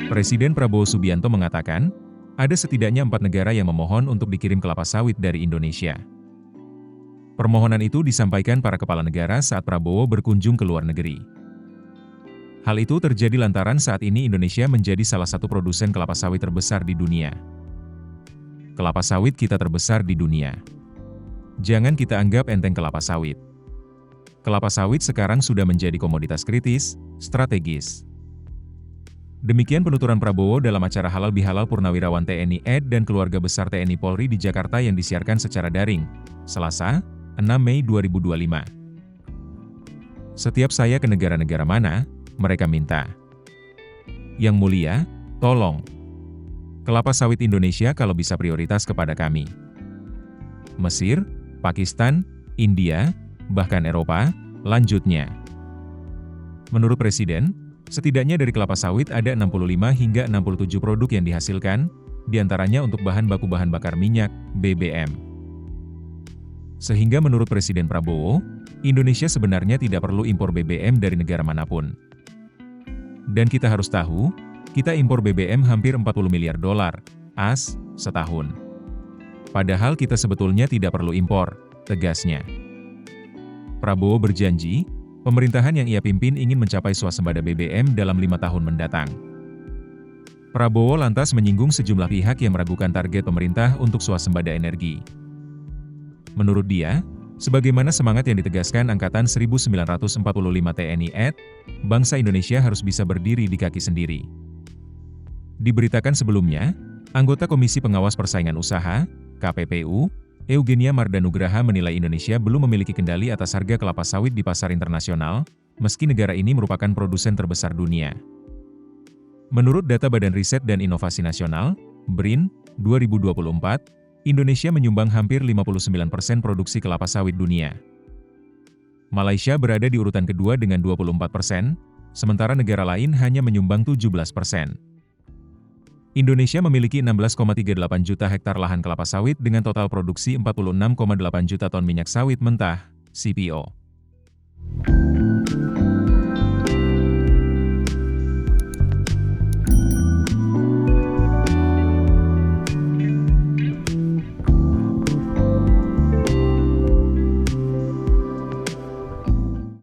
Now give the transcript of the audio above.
Presiden Prabowo Subianto mengatakan, ada setidaknya 4 negara yang memohon untuk dikirim kelapa sawit dari Indonesia. Permohonan itu disampaikan para kepala negara saat Prabowo berkunjung ke luar negeri. Hal itu terjadi lantaran saat ini Indonesia menjadi salah satu produsen kelapa sawit terbesar di dunia. Kelapa sawit kita terbesar di dunia. Jangan kita anggap enteng kelapa sawit. Kelapa sawit sekarang sudah menjadi komoditas kritis, strategis. Demikian penuturan Prabowo dalam acara Halal Bihalal Purnawirawan TNI AD dan keluarga besar TNI Polri di Jakarta yang disiarkan secara daring, Selasa, 6 Mei 2025. Setiap saya ke negara-negara mana, mereka minta. Yang mulia, tolong. Kelapa sawit Indonesia kalau bisa prioritas kepada kami. Mesir, Pakistan, India, bahkan Eropa, lanjutnya. Menurut Presiden, setidaknya dari kelapa sawit ada 65 hingga 67 produk yang dihasilkan, diantaranya untuk bahan bakar minyak, BBM. Sehingga menurut Presiden Prabowo, Indonesia sebenarnya tidak perlu impor BBM dari negara manapun. Dan kita harus tahu, kita impor BBM hampir 40 miliar dolar, AS, setahun. Padahal kita sebetulnya tidak perlu impor, tegasnya. Prabowo berjanji, pemerintahan yang ia pimpin ingin mencapai swasembada BBM dalam 5 tahun mendatang. Prabowo lantas menyinggung sejumlah pihak yang meragukan target pemerintah untuk swasembada energi. Menurut dia, sebagaimana semangat yang ditegaskan Angkatan 1945 TNI AD, bangsa Indonesia harus bisa berdiri di kaki sendiri. Diberitakan sebelumnya, anggota Komisi Pengawas Persaingan Usaha, KPPU, Eugenia Mardanugraha menilai Indonesia belum memiliki kendali atas harga kelapa sawit di pasar internasional, meski negara ini merupakan produsen terbesar dunia. Menurut data Badan Riset dan Inovasi Nasional, BRIN, 2024, Indonesia menyumbang hampir 59% produksi kelapa sawit dunia. Malaysia berada di urutan kedua dengan 24%, sementara negara lain hanya menyumbang 17%. Indonesia memiliki 16,38 juta hektar lahan kelapa sawit dengan total produksi 46,8 juta ton minyak sawit mentah, CPO.